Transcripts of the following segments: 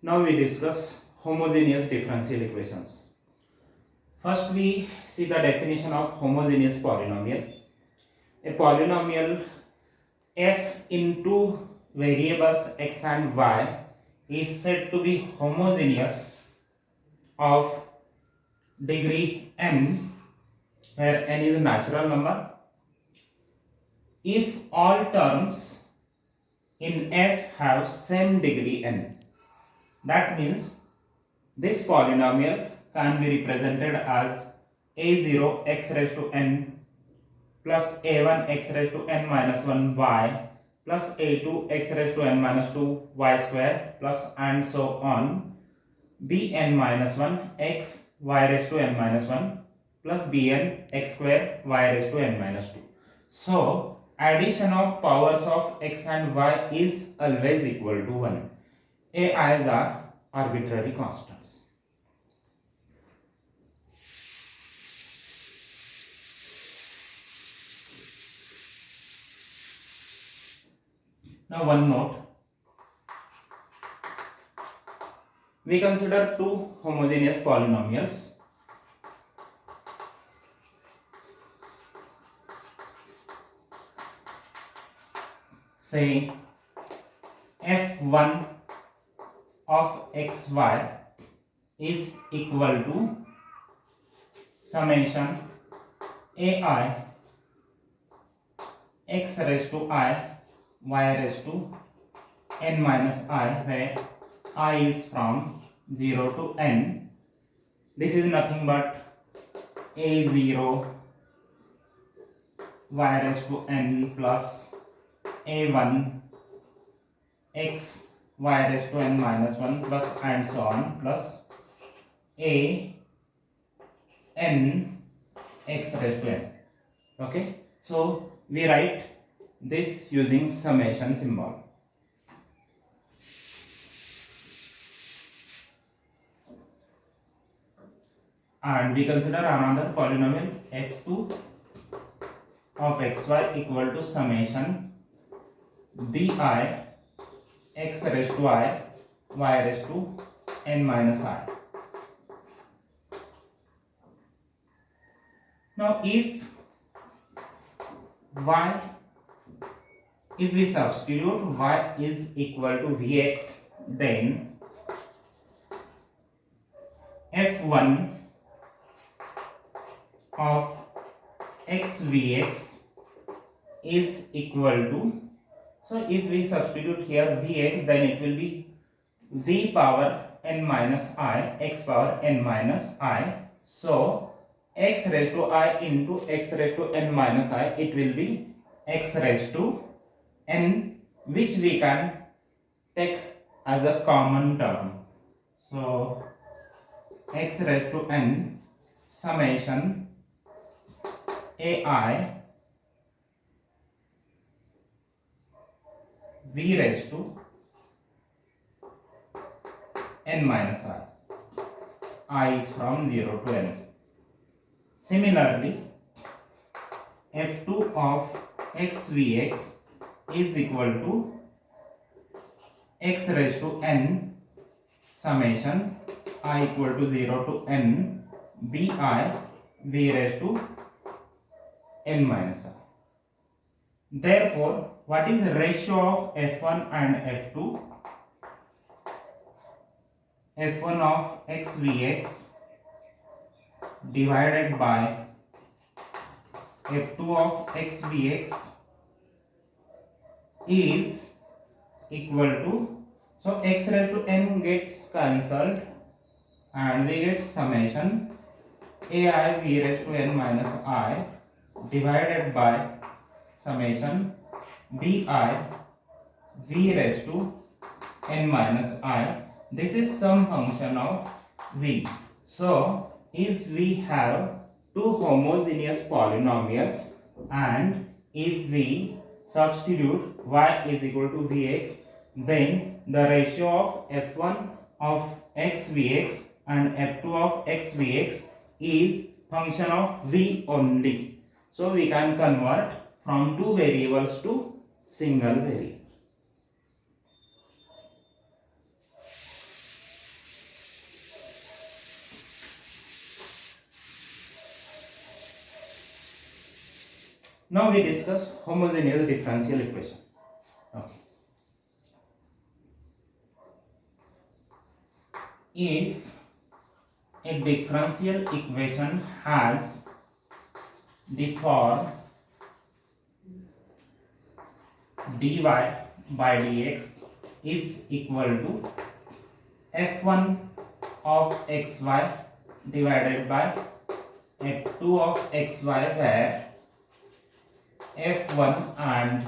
Now we discuss homogeneous differential equations. First we see the definition of homogeneous polynomial. A polynomial f into variables x and y is said to be homogeneous of degree n, where n is a natural number, if all terms in f have same degree n. That means this polynomial can be represented as a0 x raised to n plus a1 x raised to n minus 1 y plus a2 x raised to n minus 2 y square plus and so on, bn minus 1 x y raised to n minus 1 plus bn x square y raised to n minus 2. So addition of powers of x and y is always equal to 1. ai's are arbitrary constants. Now one note, we consider two homogeneous polynomials. Say f1 of xy is equal to summation ai x raised to I y raised to n minus I, where I is from 0 to n. This is nothing but a0 y raised to n plus a1 x y raised to n minus 1 plus and so on plus a n x raised to n. Okay, so we write this using summation symbol. And we consider another polynomial f2 of xy equal to summation bi x raised to I y raised to n minus I. Now if we substitute y is equal to vx, then f1 of xvx is equal to, so if we substitute here vx, then it will be v power n minus I x power n minus I. So x raised to I into x raised to n minus I, it will be x raised to n, which we can take as a common term. So x raised to n summation ai v raised to n minus I is from 0 to n. Similarly, f2 of xvx is equal to x raised to n summation I equal to 0 to n bi v raised to n minus I. Therefore, what is the ratio of f1 and f2? f1 of xvx divided by f2 of xvx is equal to, so x raised to n gets cancelled and we get summation ai v raised to n minus I divided by summation bi v raised to n minus I. This is some function of v. So if we have two homogeneous polynomials and if we substitute y is equal to vx, then the ratio of f1 of xvx and f2 of xvx is function of v only. So we can convert from two variables to single variable. Now we discuss homogeneous differential equation. Okay. If a differential equation has the form dy by dx is equal to f1 of xy divided by f2 of xy, where f1 and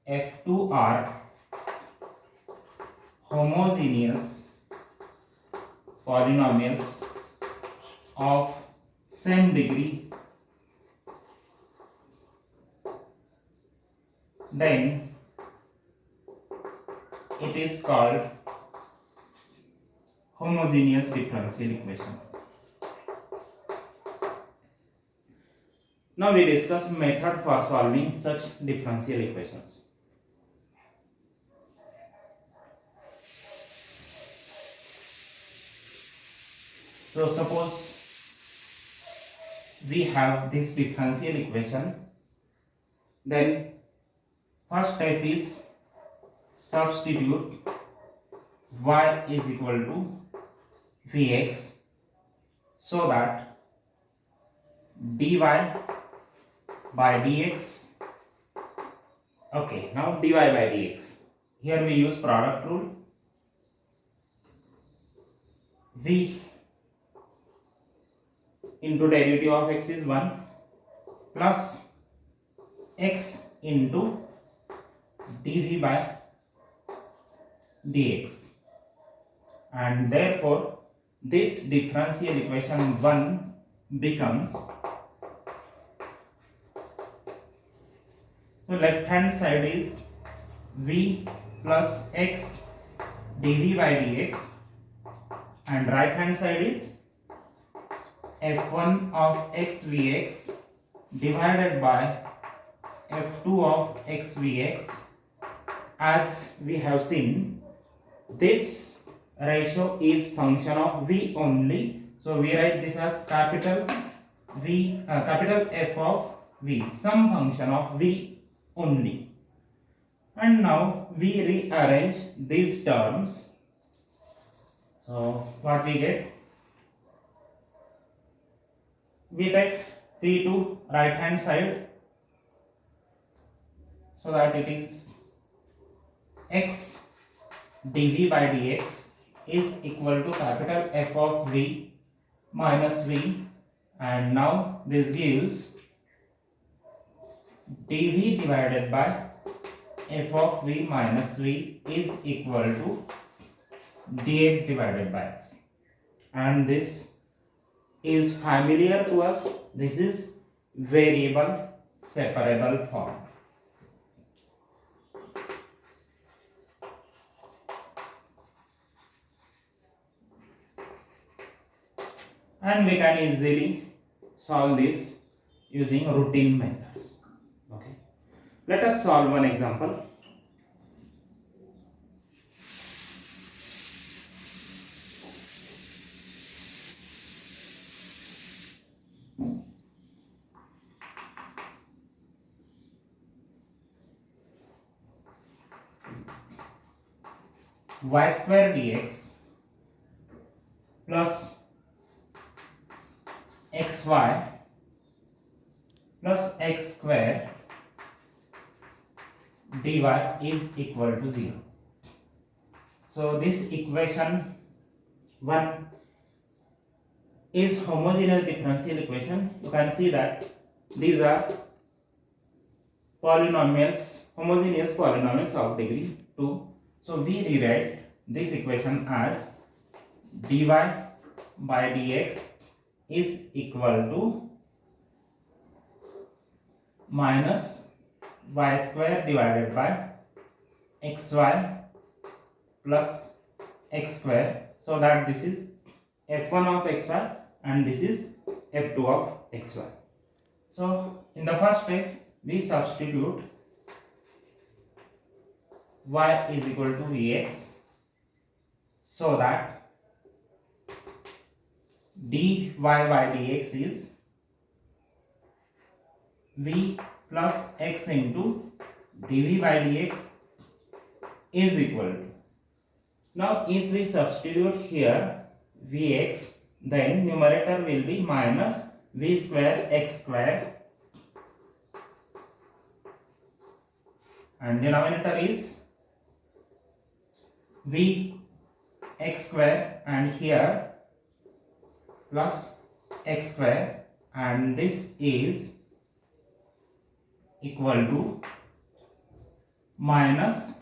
f2 are homogeneous polynomials of same degree, then it is called homogeneous differential equation. Now we discuss method for solving such differential equations. So suppose we have this differential equation, then first step is substitute y is equal to vx, so that dy by dx, okay, now dy by dx, here we use product rule. V into derivative of x is 1 plus x into dv by dx, and therefore this differential equation 1 becomes, so left hand side is v plus x dv by dx, and right hand side is f1 of x vx divided by f2 of x vx. As we have seen, this ratio is function of v only, so we write this as capital V, capital F of v, some function of v only. And now we rearrange these terms. So what we get? We take v to right hand side, so that it is x dv by dx is equal to capital F of v minus v, and now this gives dv divided by f of v minus v is equal to dx divided by x, and this is familiar to us. This is variable separable form. And we can easily solve this using routine methods. Okay, let us solve one example. Y square dx plus xy plus x square dy is equal to 0. So this equation 1 is homogeneous differential equation. You can see that these are polynomials, homogeneous polynomials of degree 2. So we rewrite this equation as dy by dx is equal to minus y square divided by xy plus x square, so that this is f1 of xy and this is f2 of xy. So in the first step we substitute y is equal to vx, so that dy by dx is v plus x into dv by dx is equal to, now if we substitute here vx, then numerator will be minus v square x square and denominator is v x square and here plus x square, and this is equal to minus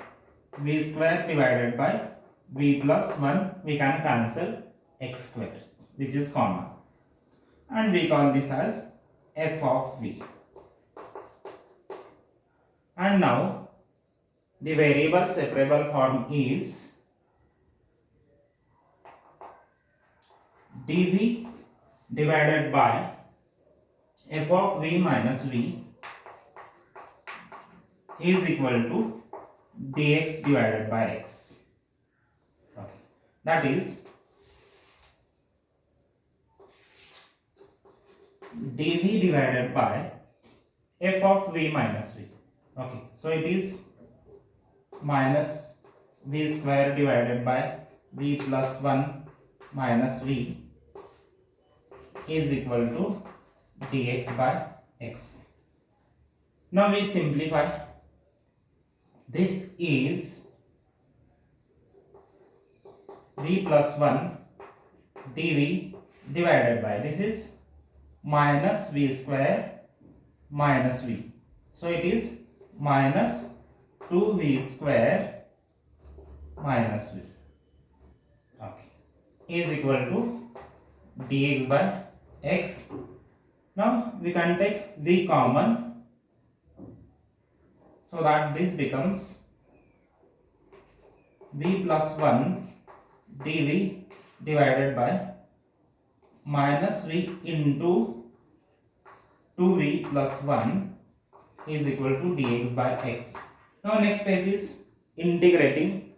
v square divided by v plus 1, we can cancel x square which is common, and we call this as f of v. And now the variable separable form is dv divided by f of v minus v is equal to dx divided by x. Okay. That is dv divided by f of v minus v. Okay, so it is minus v square divided by v plus 1 minus v is equal to dx by x. Now we simplify. This is v plus 1 dv divided by, this is minus v square minus v. So it is minus 2v square minus v. Okay. Is equal to dx by x. Now we can take v common, so that this becomes v plus 1 dv divided by minus v into 2v plus 1 is equal to dx by x. Now next step is integrating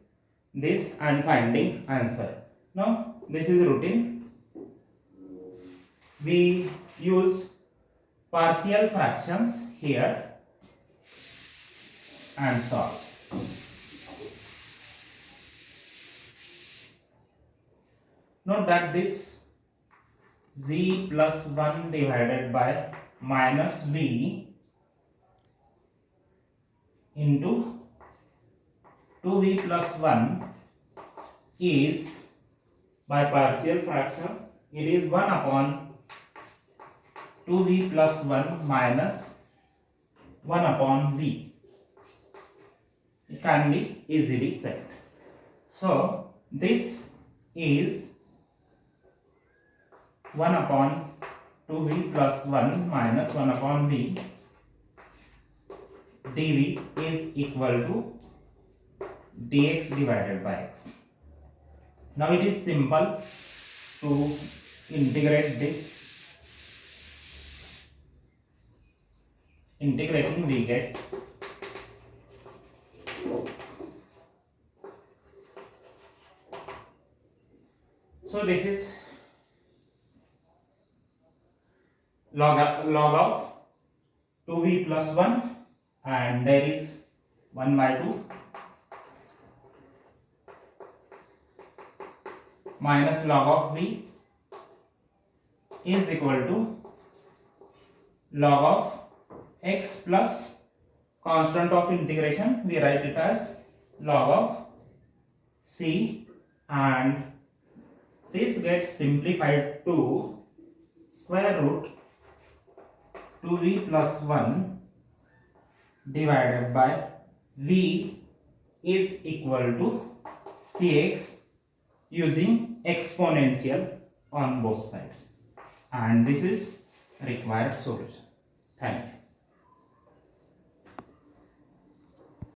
this and finding answer. Now this is routine. We use partial fractions here and solve. Note that this v plus 1 divided by minus v into 2v plus 1 is, by partial fractions, it is 1 upon 2v plus 1 minus 1 upon v. It can be easily checked. So this is 1 upon 2v plus 1 minus 1 upon v dv is equal to dx divided by x. Now it is simple to integrate this. Integrating, we get so this is log of 2v plus 1 and there is 1 by 2 minus log of v is equal to log of x plus constant of integration, we write it as log of c, and this gets simplified to square root 2v plus 1 divided by v is equal to cx using exponential on both sides, and this is required solution. Thank you.